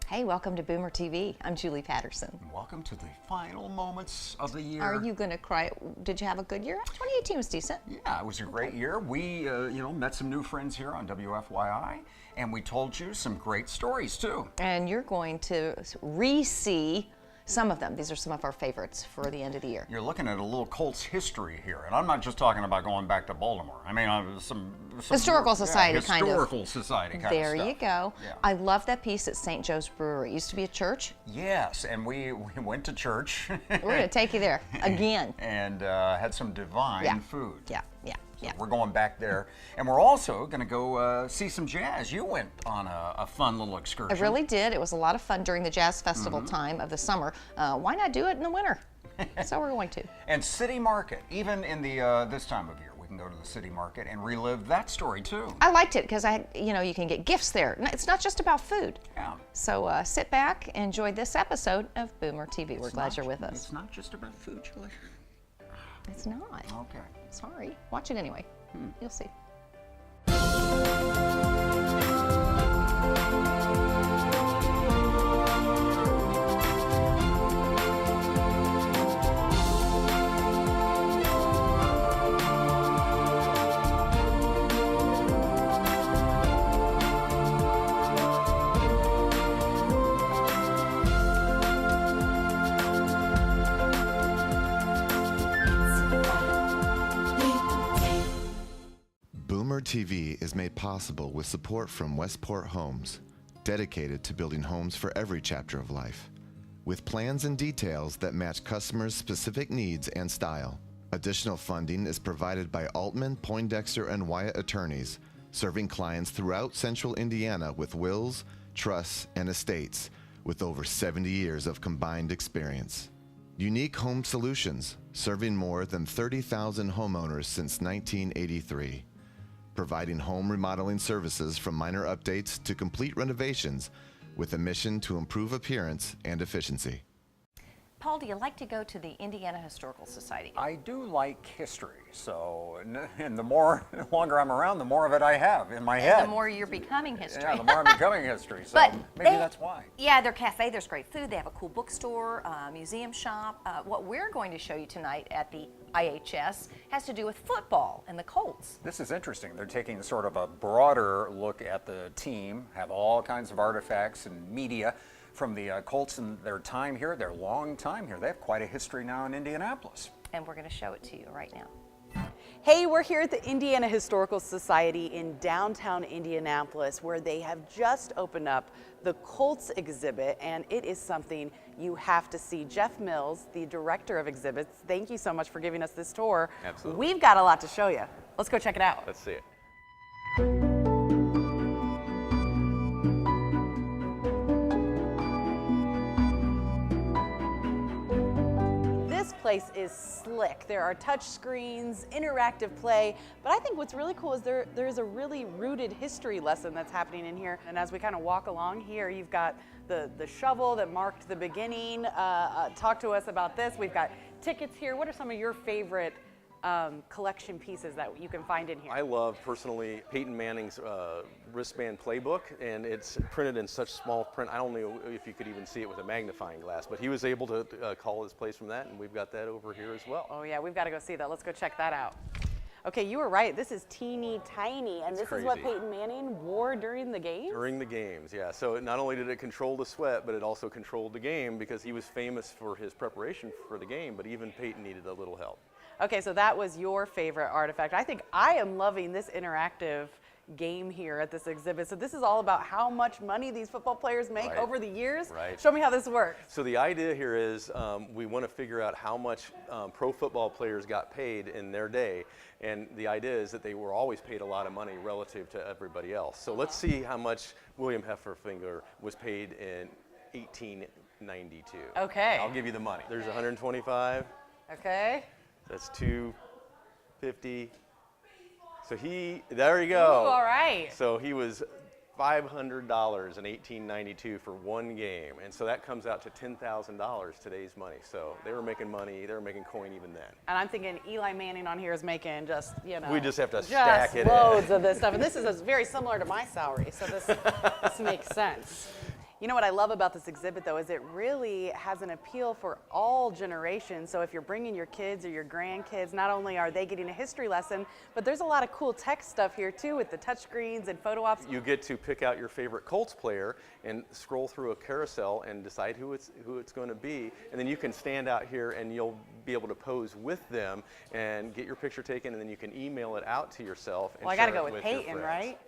Hey, welcome to Boomer TV. I'm Julie Patterson. Welcome to the final moments of the year. Are you going to cry? Did you have a good year? 2018 was decent. Yeah, it was a great year. We, met some new friends here on WFYI, and we told you some great stories too. And you're going to re-see some of them. These are some of our favorites for the end of the year. You're looking at a little Colts history here, and I'm not just talking about going back to Baltimore. I mean, some Historical Society kind of. Historical Society kind of There stuff. you go. Yeah. I love that piece at St. Josephs Brewery. It used to be a church. Yes, and we went to church. We're going to take you there again. And had some divine food. Yeah. So we're going back there, and we're also going to go see some jazz. You went on a fun little excursion. I really did. It was a lot of fun during the Jazz Festival time of the summer. Why not do it in the winter? So we're going to. And City Market, even in the this time of year, we can go to the City Market and relive that story too. I liked it because you can get gifts there. It's not just about food. Yeah. So sit back, enjoy this episode of Boomer TV. We're glad you're with us. It's not just about food, Julie. It's not. Okay. Sorry. Watch it anyway. You'll see. Boomer TV is made possible with support from Westport Homes, dedicated to building homes for every chapter of life, with plans and details that match customers' specific needs and style. Additional funding is provided by Altman, Poindexter, and Wyatt attorneys, serving clients throughout central Indiana with wills, trusts, and estates, with over 70 years of combined experience. Unique Home Solutions, serving more than 30,000 homeowners since 1983. Providing home remodeling services from minor updates to complete renovations with a mission to improve appearance and efficiency. Paul, do you like to go to the Indiana Historical Society? I do like history, so and the longer I'm around, the more of it I have in my head. The more you're becoming history. Yeah, the more I'm becoming history. So But maybe that's why. Yeah, their cafe, there's great food. They have a cool bookstore, museum shop. What we're going to show you tonight at the IHS has to do with football and the Colts. This is interesting. They're taking sort of a broader look at the team, have all kinds of artifacts and media from the Colts and their time here, their long time here. They have quite a history now in Indianapolis. And we're going to show it to you right now. Hey, we're here at the Indiana Historical Society in downtown Indianapolis, where they have just opened up the Colts Exhibit, and it is something you have to see. Jeff Mills, the director of exhibits, thank you so much for giving us this tour. Absolutely. We've got a lot to show you. Let's go check it out. Let's see it. This place is slick. There are touch screens, interactive play, but I think what's really cool is there's a really rooted history lesson that's happening in here. And as we kind of walk along here, you've got the shovel that marked the beginning. Talk to us about this. We've got tickets here. What are some of your favorite collection pieces that you can find in here? I love personally Peyton Manning's wristband playbook, and it's printed in such small print. I don't know if you could even see it with a magnifying glass, but he was able to call his place from that, and we've got that over here as well. Oh yeah, we've got to go see that. Let's go check that out. Okay, you were right. This is teeny tiny, and this is what crazy. Peyton Manning wore during the game? During the games, yeah. So not only did it control the sweat, but it also controlled the game because he was famous for his preparation for the game, but even Peyton needed a little help. Okay, so that was your favorite artifact. I think I am loving this interactive game here at this exhibit. So this is all about how much money these football players make Right. over the years. Right. Show me how this works. So the idea here is we want to figure out how much pro football players got paid in their day, and the idea is that they were always paid a lot of money relative to everybody else. So let's see how much William Hefferfinger was paid in 1892. Okay. I'll give you the money. There's 125. Okay. That's 250. So there you go. Ooh, all right. So he was $500 in 1892 for one game, and so that comes out to $10,000 today's money. So they were making money, they were making coin even then. And I'm thinking Eli Manning on here is making just, we just have to stack it loads of this stuff. And this is very similar to my salary, so this makes sense. You know what I love about this exhibit, though, is it really has an appeal for all generations. So if you're bringing your kids or your grandkids, not only are they getting a history lesson, but there's a lot of cool tech stuff here, too, with the touchscreens and photo ops. You get to pick out your favorite Colts player and scroll through a carousel and decide who it's going to be. And then you can stand out here and you'll be able to pose with them and get your picture taken, and then you can email it out to yourself. And Well, I got to share go it with your Peyton, friends. right?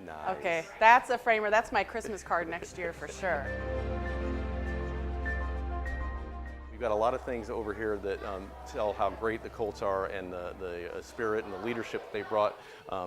Nice. Okay, that's a framer. That's my Christmas card next year for sure. We've got a lot of things over here that tell how great the Colts are and the spirit and the leadership that they brought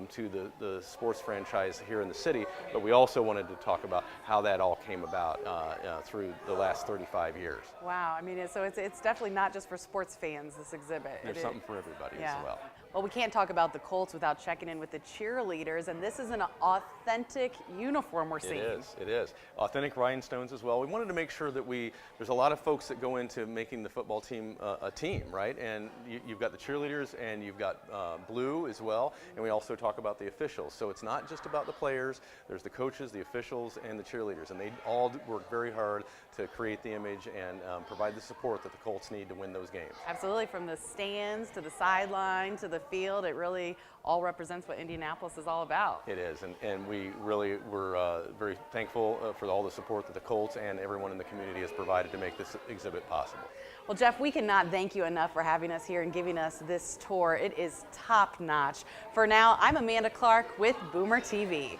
to the sports franchise here in the city. But we also wanted to talk about how that all came about through the last 35 years. Wow, I mean, so it's definitely not just for sports fans, this exhibit. There's something for everybody Yeah. as well. Well, we can't talk about the Colts without checking in with the cheerleaders, and this is an authentic uniform we're seeing. It is. Authentic rhinestones as well. We wanted to make sure that there's a lot of folks that go into making the football team a team, right? And you've got the cheerleaders and you've got blue as well, and we also talk about the officials. So it's not just about the players, there's the coaches, the officials, and the cheerleaders, and they all work very hard to create the image and provide the support that the Colts need to win those games. Absolutely, from the stands to the sideline to the field, it really all represents what Indianapolis is all about. It is, and we really were very thankful for all the support that the Colts and everyone in the community has provided to make this exhibit possible. Well, Jeff, we cannot thank you enough for having us here and giving us this tour. It is top notch. For now, I'm Amanda Clark with Boomer TV.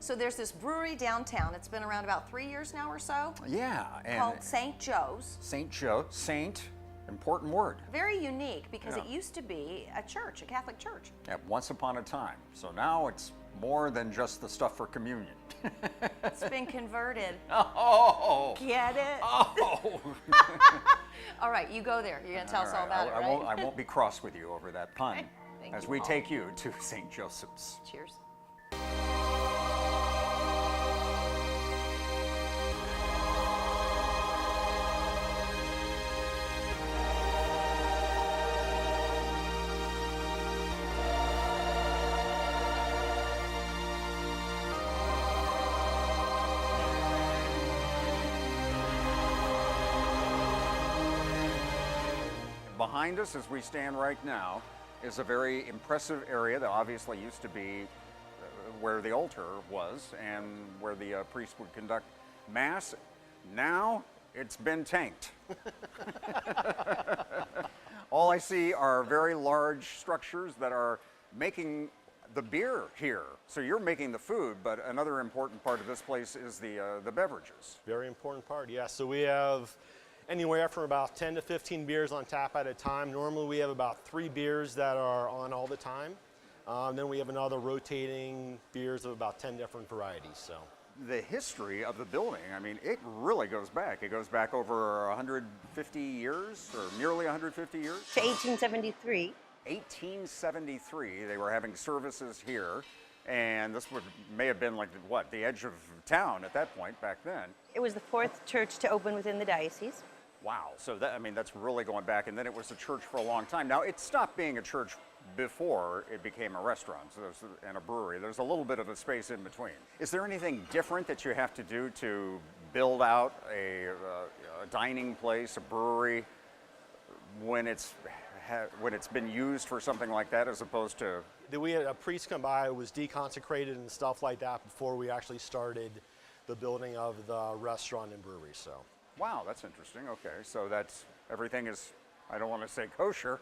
So there's this brewery downtown. It's been around about 3 years now or so, Yeah, and called St. Joe's. Saint, important word. Very unique because Yeah. it used to be a church, a Catholic church. Yeah, once upon a time. So now it's more than just the stuff for communion. It's been converted. Oh! Get it? Oh! All right, you go there. You're going to tell us all about it, I right? won't be cross with you over that pun Thank as you, we Paul. take you to St. Joseph's. Cheers. Behind us, as we stand right now, is a very impressive area that obviously used to be where the altar was and where the priest would conduct mass. Now it's been tanked. All I see are very large structures that are making the beer here. So you're making the food, but another important part of this place is the beverages. Very important part, yeah. So we have anywhere from about 10 to 15 beers on tap at a time. Normally we have about 3 beers that are on all the time. Then we have another rotating beers of about 10 different varieties. So The history of the building, I mean, it really goes back. It goes back over 150 years, or nearly 150 years. To 1873. 1873, they were having services here, and this may have been like, what, the edge of town at that point back then. It was the 4th church to open within the diocese. Wow, so that, I mean, that's really going back, and then it was a church for a long time. Now, it stopped being a church before it became a restaurant and a brewery. There's a little bit of a space in between. Is there anything different that you have to do to build out a dining place, a brewery, when it's been used for something like that, as opposed to? we had a priest come by who was deconsecrated and stuff like that before we actually started the building of the restaurant and brewery. So. Wow, that's interesting. Okay, so that's, everything is, I don't want to say kosher.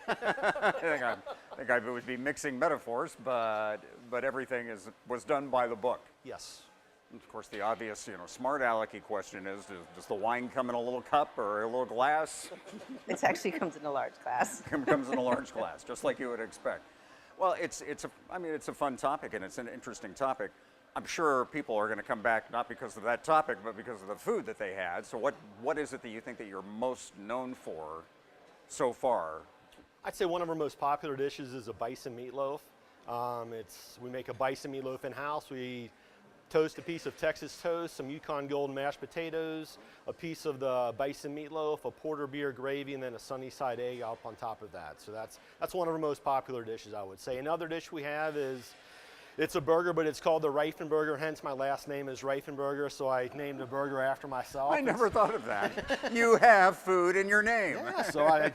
I think I would be mixing metaphors, but everything was done by the book. Yes. And of course, the obvious, smart alecky question is, does the wine come in a little cup or a little glass? It actually comes in a large glass. It comes in a large glass, just like you would expect. Well, it's a fun topic, and it's an interesting topic. I'm sure people are going to come back not because of that topic, but because of the food that they had. So what is it that you think that you're most known for so far? I'd say one of our most popular dishes is a bison meatloaf. We make a bison meatloaf in-house. We toast a piece of Texas toast, some Yukon Gold mashed potatoes, a piece of the bison meatloaf, a porter beer gravy, and then a sunny side egg up on top of that. So that's one of our most popular dishes, I would say. Another dish we have is It's a burger, but it's called the Reifenburger, hence my last name is Reifenburger, so I named the burger after myself. I never thought of that. You have food in your name. Yeah, so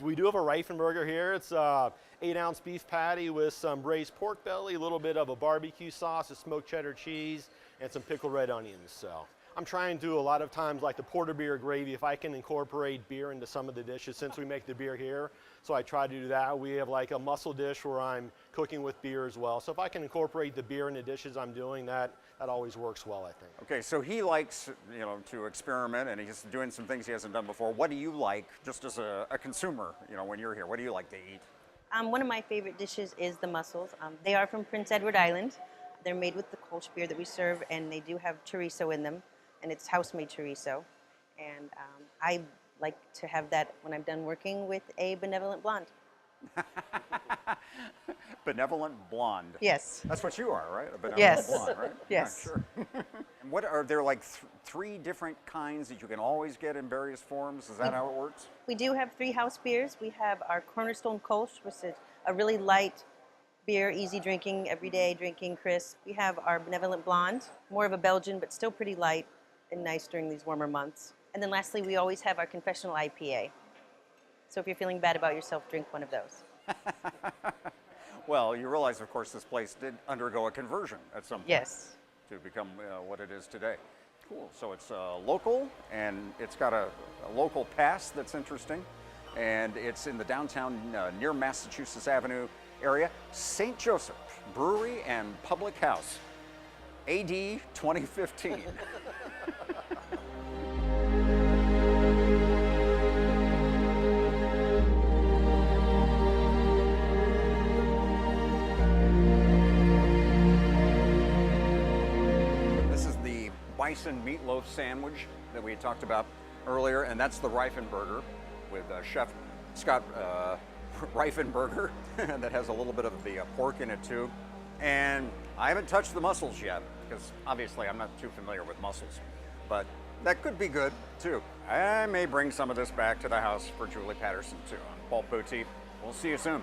we do have a Reifenburger here. It's a 8-ounce beef patty with some braised pork belly, a little bit of a barbecue sauce, a smoked cheddar cheese, and some pickled red onions. So I'm trying to do a lot of times like the porter gravy, if I can incorporate beer into some of the dishes since we make the beer here. So I try to do that. We have like a mussel dish where I'm cooking with beer as well. So if I can incorporate the beer in the dishes I'm doing, that always works well, I think. Okay, so he likes, to experiment, and he's doing some things he hasn't done before. What do you like, just as a consumer, when you're here? What do you like to eat? One of my favorite dishes is the mussels. They are from Prince Edward Island. They're made with the Kolsch beer that we serve, and they do have chorizo in them, and it's house-made chorizo. And I like to have that when I'm done working with a benevolent blonde. Benevolent blonde. Yes. That's what you are, right? A benevolent Yes. blonde, right? Yes. Yeah, sure. And what are there like 3 different kinds that you can always get in various forms? Is that how it works? We do have 3 house beers. We have our Cornerstone Kolsch, which is a really light beer, easy drinking, everyday drinking, crisp. We have our Benevolent Blonde, more of a Belgian, but still pretty light and nice during these warmer months. And then lastly, we always have our Confessional IPA. So if you're feeling bad about yourself, drink one of those. Well, you realize, of course, this place did undergo a conversion at some point. Yes. To become what it is today. Cool. So it's local, and it's got a local pass that's interesting, and it's in the downtown near Massachusetts Avenue area. St. Josephs Brewery and Public House, AD 2015. Bison meatloaf sandwich that we had talked about earlier, and that's the Reifenburger with Chef Scott Reifenburger that has a little bit of the pork in it too. And I haven't touched the mussels yet because obviously I'm not too familiar with mussels, but that could be good too. I may bring some of this back to the house for Julie Patterson too. I'm Paul Poteet. We'll see you soon.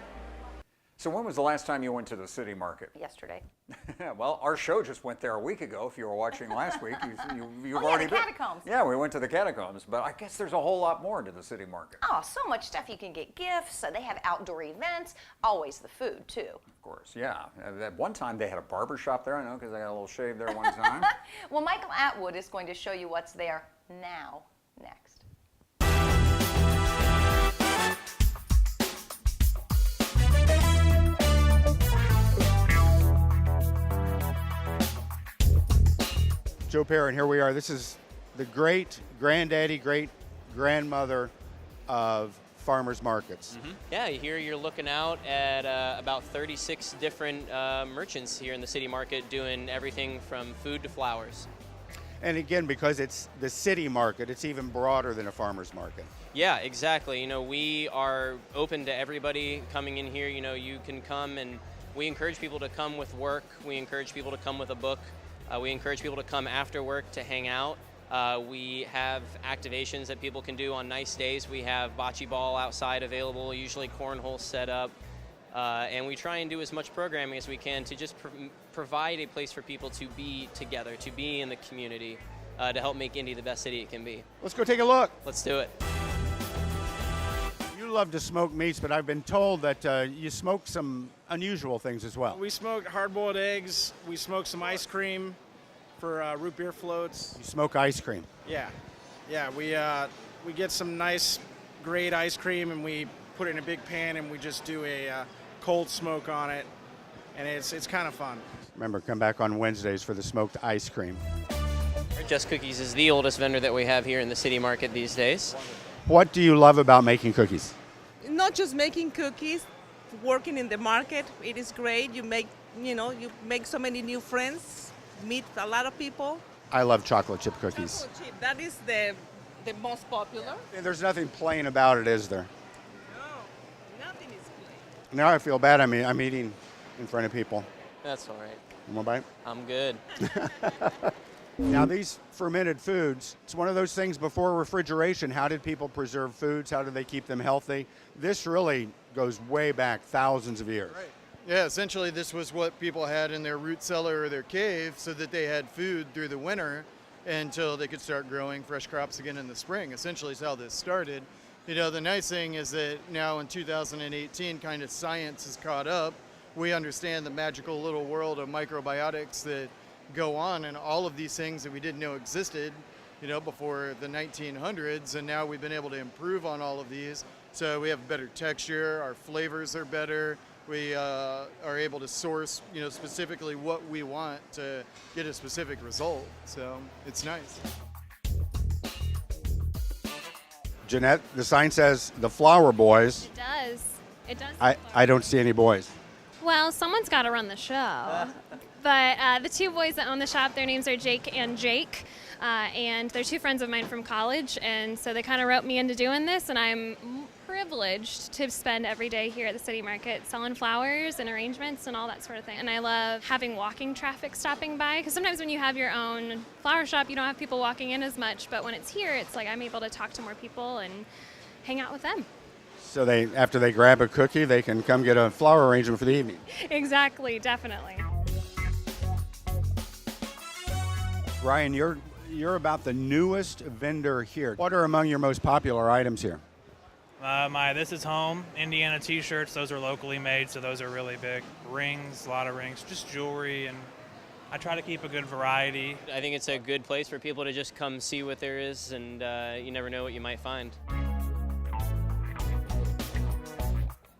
So when was the last time you went to the city market? Yesterday. Well, our show just went there a week ago. If you were watching last week, you've Oh, yeah, already the been. catacombs. Yeah, we went to the catacombs, but I guess there's a whole lot more to the city market. Oh, so much stuff. You can get gifts. They have outdoor events. Always the food, too. Of course, yeah. At one time, they had a barber shop there. I know because I got a little shave there one time. Well, Michael Atwood is going to show you what's there now, next. Joe Perrin, here we are. This is the great granddaddy, great grandmother of farmers markets. Mm-hmm. Yeah, here you're looking out at about 36 different merchants here in the city market doing everything from food to flowers. And again, because it's the city market, it's even broader than a farmer's market. Yeah, exactly. We are open to everybody coming in here. You can come, and we encourage people to come with work. We encourage people to come with a book. We encourage people to come after work to hang out. We have activations that people can do on nice days. We have bocce ball outside available, usually cornhole set up. And we try and do as much programming as we can to just provide a place for people to be together, to be in the community, to help make Indy the best city it can be. Let's go take a look. Let's do it. You love to smoke meats, but I've been told that you smoke some unusual things as well. We smoke hard-boiled eggs. We smoke some ice cream for root beer floats. You smoke ice cream. Yeah. We get some nice, great ice cream, and we put it in a big pan, and we just do a cold smoke on it, and it's kind of fun. Remember, come back on Wednesdays for the smoked ice cream. Just Cookies is the oldest vendor that we have here in the city market these days. What do you love about making cookies? Not just making cookies, working in the market. It is great. You make so many new friends, meet a lot of people. I love chocolate chip cookies. Chocolate chip, that is the most popular. And there's nothing plain about it, is there? No, nothing is plain. Now I feel bad. I'm eating in front of people. That's all right. One more bite? I'm good. Now these fermented foods, it's one of those things before refrigeration. How did people preserve foods? How did they keep them healthy? This really goes way back thousands of years. Right. Yeah, essentially this was what people had in their root cellar or their cave so that they had food through the winter until they could start growing fresh crops again in the spring. Essentially is how this started. You know, the nice thing is that now in 2018, kind of science has caught up. We understand the magical little world of microbiotics that go on and all of these things that we didn't know existed, you know, before the 1900s. And now we've been able to improve on all of these. So we have better texture, our flavors are better. We are able to source, you know, specifically what we want to get a specific result. So it's nice. Jeanette, the sign says the Flower Boys. It does. It does. I don't see any boys. Well, someone's got to run the show. But the two boys that own the shop, their names are Jake and Jake. And they're two friends of mine from college. And so they kind of roped me into doing this. And I'm privileged to spend every day here at the city market selling flowers and arrangements and all that sort of thing. And I love having walking traffic stopping by, because sometimes when you have your own flower shop, you don't have people walking in as much. But when it's here, it's like I'm able to talk to more people and hang out with them. So they, after they grab a cookie, they can come get a flower arrangement for the evening. Exactly, definitely. Ryan, you're about the newest vendor here. What are among your most popular items here? My This Is Home Indiana t-shirts, those are locally made, so those are really big. Rings, a lot of rings, just jewelry, and I try to keep a good variety. I think it's a good place for people to just come see what there is, and you never know what you might find.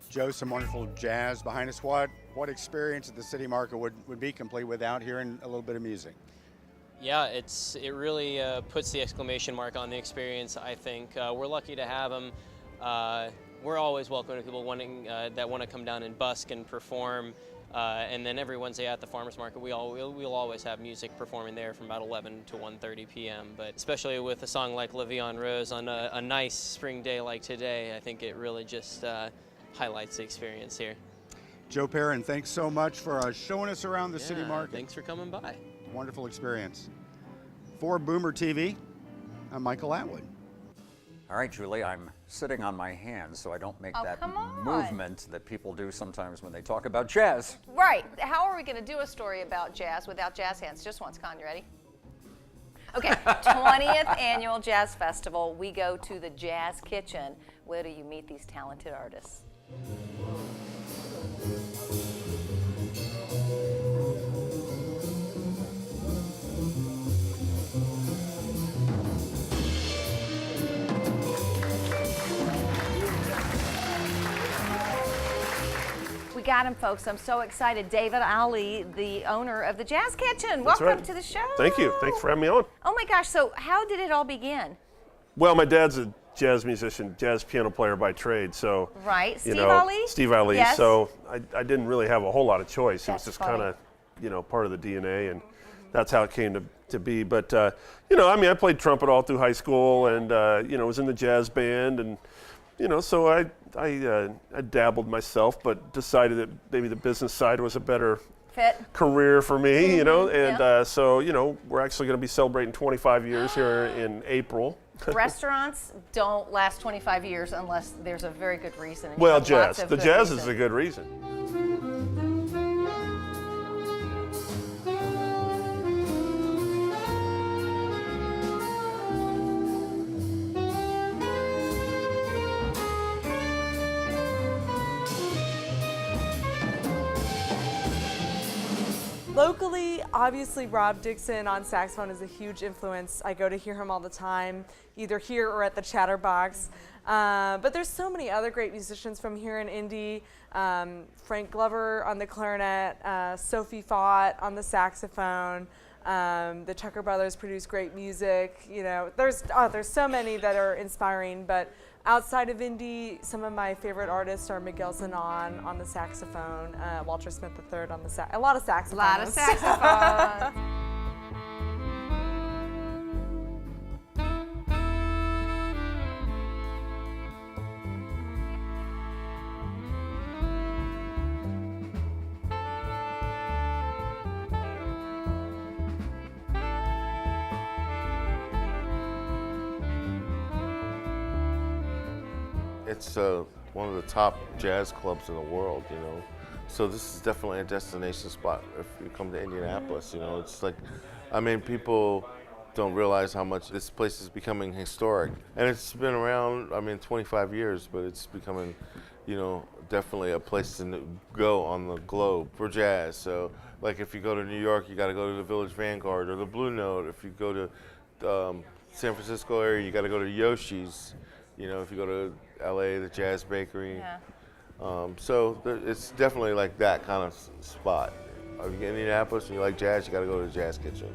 Joe, some wonderful jazz behind us. What experience at the city market would be complete without hearing a little bit of music? Yeah, it really puts the exclamation mark on the experience, I think. We're lucky to have them. We're always welcoming people wanting that want to come down and busk and perform. And then every Wednesday at the farmers market, we'll always have music performing there from about 11 to 1:30 p.m. But especially with a song like La Vie en Rose on a nice spring day like today, I think it really just highlights the experience here. Joe Perrin, thanks so much for showing us around the city market. Thanks for coming by. Wonderful experience. For Boomer TV, I'm Michael Atwood. All right, Julie, I'm sitting on my hands so I don't make that come on. movement that people do sometimes when they talk about jazz. Right. How are we going to do a story about jazz without jazz hands? Just once, Con, you ready? Okay, 20th Annual Jazz Festival. We go to the Jazz Kitchen. Where do you meet these talented artists? We got him, folks. I'm so excited. David Ali, the owner of the Jazz Kitchen. That's Welcome right. to the show. Thank you. Thanks for having me on. Oh my gosh, so how did it all begin? Well, my dad's a jazz musician, jazz piano player by trade, so Right, Steve know, Ali? Steve Ali. Yes. So I didn't really have a whole lot of choice. That's it was just funny. kind of, part of the DNA, and that's how it came to be. But I played trumpet all through high school, and was in the jazz band, and so I dabbled myself, but decided that maybe the business side was a better Fit. career for me, and yeah. So we're actually going to be celebrating 25 years here in April. Restaurants don't last 25 years unless there's a very good reason. and you Well, have lots jazz. of The good jazz reason. is a good reason. Locally, obviously Rob Dixon on saxophone is a huge influence. I go to hear him all the time, either here or at the Chatterbox. But there's so many other great musicians from here in Indy. Frank Glover on the clarinet, Sophie Fott on the saxophone. The Tucker brothers produce great music. There's so many that are inspiring. But outside of Indy, some of my favorite artists are Miguel Zanon on the saxophone, Walter Smith III on the a lot of saxophones. A lot of saxophone. It's one of the top jazz clubs in the world, So this is definitely a destination spot if you come to Indianapolis. You know, it's like, I mean, people don't realize how much this place is becoming historic. And it's been around, I mean, 25 years, but it's becoming, you know, definitely a place to go on the globe for jazz. So, like, if you go to New York, you got to go to the Village Vanguard or the Blue Note. If you go to San Francisco area, you got to go to Yoshi's. You know, if you go to LA, the Jazz Bakery. Yeah. So it's definitely like that kind of spot. If you get in Indianapolis and you like jazz, you got to go to the Jazz Kitchen.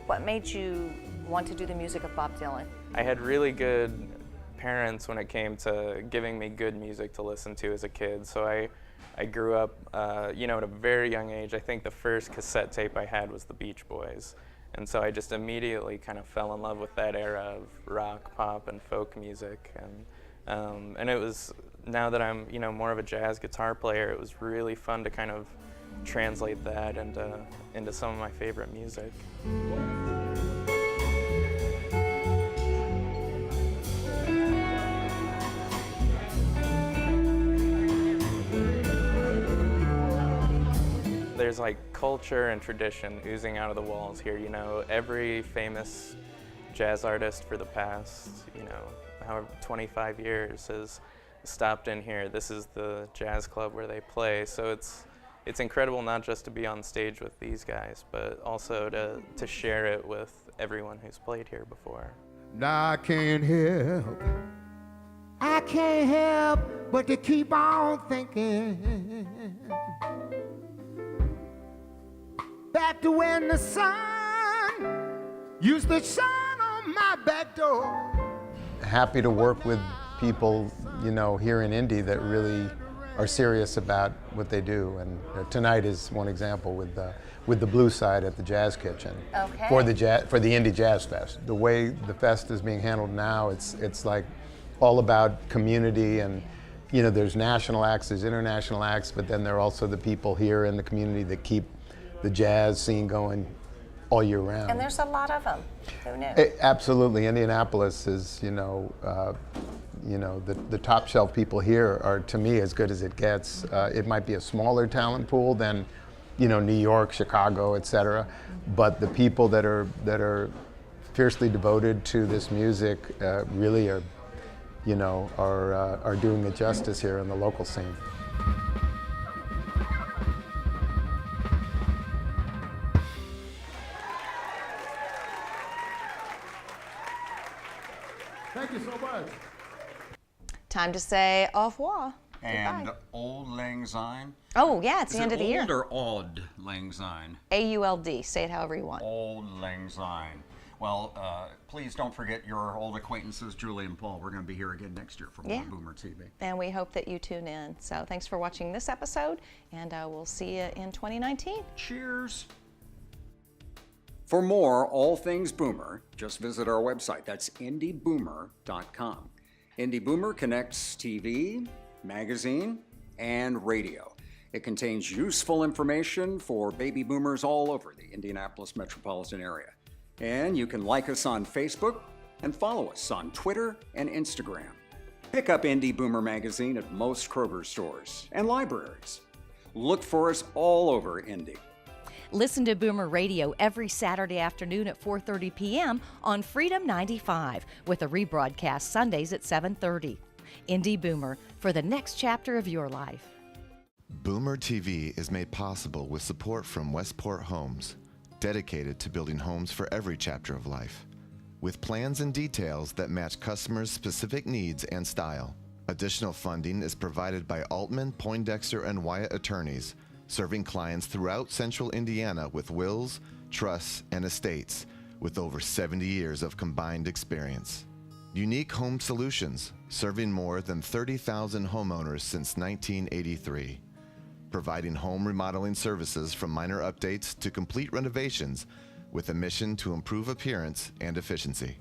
What made you want to do the music of Bob Dylan? I had really good parents when it came to giving me good music to listen to as a kid. So I grew up, you know, at a very young age. I think the first cassette tape I had was the Beach Boys. And so I just immediately kind of fell in love with that era of rock, pop, and folk music. And it was, now that I'm, you know, more of a jazz guitar player, it was really fun to kind of translate that into some of my favorite music. There's like culture and tradition oozing out of the walls here. You know, every famous jazz artist for the past, you know, however 25 years has stopped in here. This is the jazz club where they play. So it's incredible not just to be on stage with these guys, but also to share it with everyone who's played here before. Now I can't help but to keep on thinking back to when the sun used to shine on my back door. Happy to work with people, you know, here in Indy that really are serious about what they do. And tonight is one example with the blues side at the Jazz Kitchen. Okay. For the Indy Jazz Fest. The way the fest is being handled now, it's like all about community, and you know, there's national acts, there's international acts, but then there are also the people here in the community that keep the jazz scene going all year round. And there's a lot of them. Who knew? Absolutely. Indianapolis is, you know, the top shelf people here are, to me, as good as it gets. It might be a smaller talent pool than, you know, New York, Chicago, etc. But the people that are fiercely devoted to this music really are, you know, are doing it justice here in the local scene. Thank you so much. Time to say au revoir. And Goodbye. Old Lang Syne. Oh, yeah, it's the end of the year. Old or Auld Lang Syne? AULD. Say it however you want. Old Lang Syne. Well, please don't forget your old acquaintances, Julie and Paul. We're going to be here again next year for more Boomer TV. And we hope that you tune in. So thanks for watching this episode, and we'll see you in 2019. Cheers. For more all things Boomer, just visit our website. That's indieboomer.com. Indie Boomer connects TV, magazine, and radio. It contains useful information for baby boomers all over the Indianapolis metropolitan area. And you can like us on Facebook and follow us on Twitter and Instagram. Pick up Indie Boomer magazine at most Kroger stores and libraries. Look for us all over Indy. Listen to Boomer Radio every Saturday afternoon at 4:30 p.m. on Freedom 95 with a rebroadcast Sundays at 7:30. Indie Boomer, for the next chapter of your life. Boomer TV is made possible with support from Westport Homes, dedicated to building homes for every chapter of life, with plans and details that match customers' specific needs and style. Additional funding is provided by Altman, Poindexter, and Wyatt attorneys, serving clients throughout central Indiana with wills, trusts, and estates, with over 70 years of combined experience. Unique Home Solutions, serving more than 30,000 homeowners since 1983. Providing home remodeling services from minor updates to complete renovations with a mission to improve appearance and efficiency.